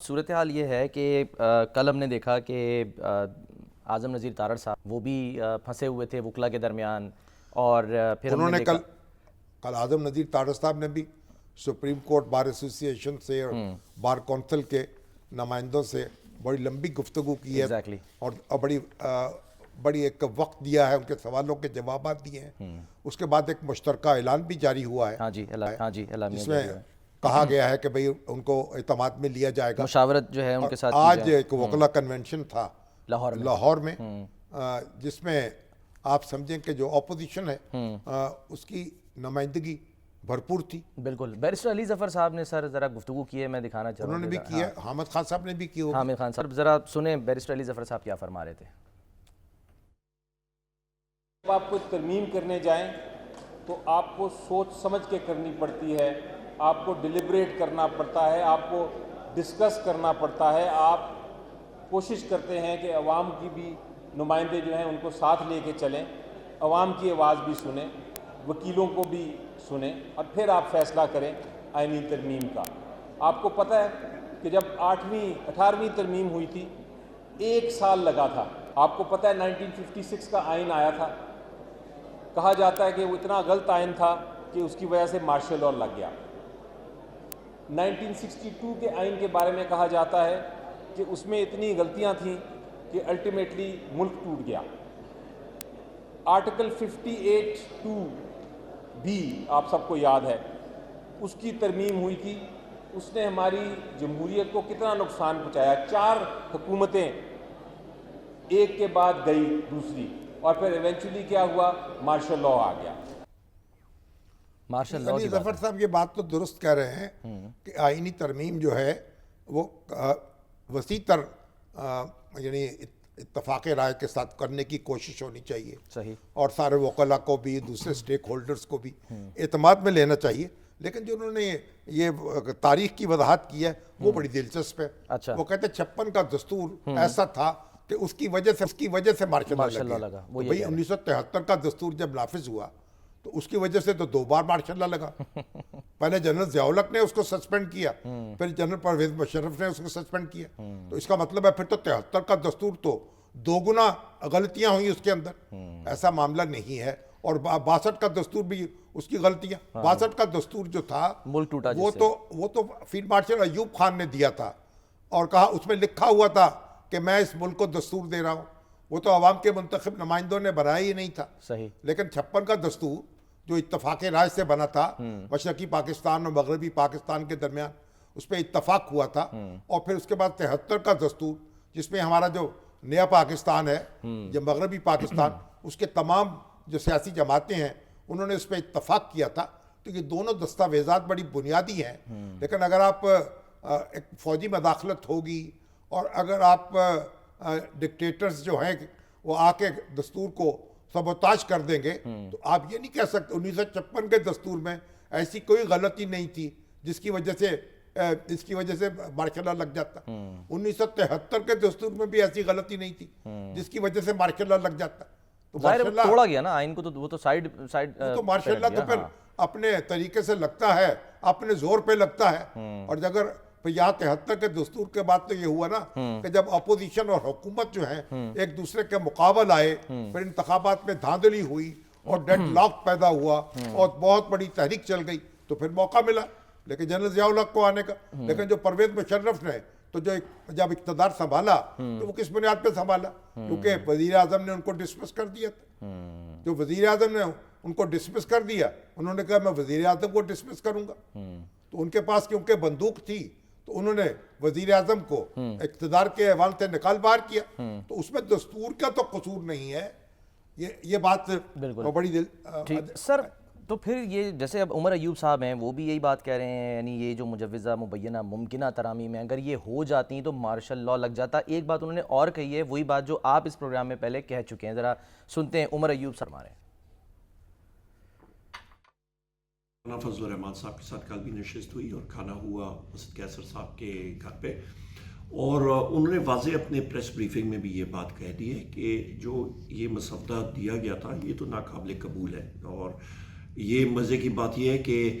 صورتحال یہ ہے کہ کل ہم نے دیکھا کہ اعظم نذیر تارڑ صاحب وہ بھی پھنسے ہوئے تھے وکلا کے درمیان، اور پھر ہم انہوں نے نے دیکھا کل اعظم نذیر تارڑ صاحب نے بھی سپریم کورٹ بار ایسوسی ایشن سے اور بار کونسل کے نمائندوں سے بڑی لمبی گفتگو کی ہے Exactly. اور بڑی ایک وقت دیا ہے، ان کے سوالوں کے جوابات دیے ہیں۔ اس کے بعد ایک مشترکہ اعلان بھی جاری ہوا ہے، ہاں جی اعلامیہ جس میں کہا گیا ہے کہ بھئی ان کو اعتماد میں لیا جائے گا۔ مشاورت جو ہے ان کے ساتھ کی آج جائے ایک وکلا کنونشن تھا لاہور میں، جس میں آپ سمجھیں کہ جو اپوزیشن ہے اس کی نمائندگی بھرپور تھی۔ بالکل بیرسٹر علی ظفر صاحب نے سر ذرا گفتگو کی ہے، میں دکھانا چاہ رہا ہوں۔ انہوں نے بھی کی ہے، حامد خان صاحب نے بھی کی ہوگی۔ حامد خان صاحب ذرا سنیں بیرسٹر علی ظفر صاحب کیا فرما رہے تھے۔ جب آپ کو ترمیم کرنے جائیں تو آپ کو سوچ سمجھ کے کرنی پڑتی ہے، آپ کو ڈیلیبریٹ کرنا پڑتا ہے، آپ کو ڈسکس کرنا پڑتا ہے۔ آپ کوشش کرتے ہیں کہ عوام کی بھی نمائندے جو ہیں ان کو ساتھ لے کے چلیں، عوام کی آواز بھی سنیں، وکیلوں کو بھی سنیں، اور پھر آپ فیصلہ کریں آئینی ترمیم کا۔ آپ کو پتہ ہے کہ جب 18ویں ترمیم ہوئی تھی 1 سال لگا تھا۔ آپ کو پتہ ہے 1956 کا آئین آیا تھا، کہا جاتا ہے کہ وہ اتنا غلط آئین تھا کہ اس کی وجہ سے مارشل لاء لگ گیا۔ 1962 کے آئین کے بارے میں کہا جاتا ہے کہ اس میں اتنی غلطیاں تھیں کہ الٹیمیٹلی ملک ٹوٹ گیا۔ آرٹیکل 58(2) بھی آپ سب کو یاد ہے، اس کی ترمیم ہوئی تھی، اس نے ہماری جمہوریت کو کتنا نقصان پہنچایا۔ 4 حکومتیں ایک کے بعد گئی دوسری، اور پھر ایونچولی کیا ہوا، مارشل لاء آ گیا۔ مارشل لاء علی کی بات ظفر صاحب یہ بات تو درست کہہ رہے ہیں کہ آئینی ترمیم جو ہے وہ وسیع تر یعنی اتفاق رائے کے ساتھ کرنے کی کوشش ہونی چاہیے، صحیح، اور سارے وکلا کو بھی، دوسرے سٹیک ہولڈرز کو بھی اعتماد میں لینا چاہیے۔ لیکن جو انہوں نے یہ تاریخ کی وضاحت کی ہے وہ بڑی دلچسپ ہے۔ اچھا، وہ کہتے ہیں 56 کا دستور ایسا تھا کہ اس کی وجہ سے مارشل لاء لگا۔ تو بھئی 1973 کا دستور جب نافذ ہوا تو اس کی وجہ سے تو 2 بار مارشل لاء لگا۔ پہلے جنرل ضیاء الحق نے اس کو سسپینڈ کیا، پھر جنرل پرویز مشرف نے اس کو سسپینڈ کیا۔ تو اس کا مطلب ہے پھر تو 73 کا دستور تو 2 گنا غلطیاں ہوئی اس کے اندر۔ ایسا معاملہ نہیں ہے۔ اور 62 کا دستور بھی اس کی غلطیاں۔ 62 کا دستور جو تھا ملک ٹوٹا وہ تو فیلڈ مارشل ایوب خان نے دیا تھا، اور کہا اس میں لکھا ہوا تھا کہ میں اس ملک کو دستور دے رہا ہوں۔ وہ تو عوام کے منتخب نمائندوں نے بنایا ہی نہیں تھا۔ صحیح، لیکن 56 کا دستور جو اتفاق رائے سے بنا تھا، مشرقی پاکستان اور مغربی پاکستان کے درمیان، اس پہ اتفاق ہوا تھا۔ اور پھر اس کے بعد 73 کا دستور جس میں ہمارا جو نیا پاکستان ہے، جو مغربی پاکستان، اس کے تمام جو سیاسی جماعتیں ہیں انہوں نے اس پہ اتفاق کیا تھا۔ تو یہ دونوں دستاویزات بڑی بنیادی ہیں۔ لیکن اگر آپ ایک فوجی مداخلت ہوگی، اور اگر آپ ڈکٹیٹرز جو ہیں وہ آ کے دستور کو سبوتاژ کر دیں گے، تو آپ یہ نہیں کہہ سکتے 1956 کے دستور میں ایسی کوئی غلطی نہیں تھی جس کی وجہ سے مارشل لاء لگ جاتا۔ 1973 کے دستور میں بھی ایسی غلطی نہیں تھی جس کی وجہ سے مارشل لاء لگ جاتا۔ تو توڑا گیا نا آئین کو، تو وہ تو سائیڈ تو مارشل لاء تو پھر اپنے طریقے سے لگتا ہے، اپنے زور پہ لگتا ہے۔ اور اگر یہاں 73 کے دستور کے بعد تو یہ ہوا نا کہ جب اپوزیشن اور حکومت جو ہیں ایک دوسرے کے مقابل آئے، پھر انتخابات میں دھاندلی ہوئی اور ڈیڈ لاک پیدا ہوا اور بہت بڑی تحریک چل گئی، تو پھر موقع ملا لیکن جنرل ضیاء الحق کو آنے کا۔ لیکن جو پرویز مشرف نے تو جب اقتدار سنبھالا تو وہ کس بنیاد پہ سنبھالا؟ کیونکہ وزیر اعظم نے ان کو ڈسمس کر دیا تھا۔ جو وزیر اعظم نے ان کو ڈسمس کر دیا، انہوں نے کہا میں وزیر اعظم کو ڈسمس کروں گا۔ تو ان کے پاس کیونکہ بندوق تھی تو انہوں نے وزیر اعظم کو اقتدار کے ایوان سے نکال باہر کیا۔ تو اس میں دستور کا تو قصور نہیں ہے، یہ بات بڑی سر۔ تو پھر یہ جیسے اب عمر ایوب صاحب ہیں وہ بھی یہی بات کہہ رہے ہیں، یعنی یہ جو مجوزہ مبینہ ممکنہ ترامیم ہیں اگر یہ ہو جاتی ہیں تو مارشل لاء لگ جاتا۔ ایک بات انہوں نے اور کہی ہے، وہی بات جو آپ اس پروگرام میں پہلے کہہ چکے ہیں، ذرا سنتے ہیں عمر ایوب صاحب ہمارے۔ فضل الرحمان صاحب کے ساتھ کل بھی نشست ہوئی اور کھانا ہوا اسد کیسر صاحب کے گھر پہ، اور انہوں نے واضح اپنے پریس بریفنگ میں بھی یہ بات کہہ دی ہے کہ جو یہ مسودہ دیا گیا تھا یہ تو ناقابل قبول ہے۔ اور یہ مزے کی بات یہ ہے کہ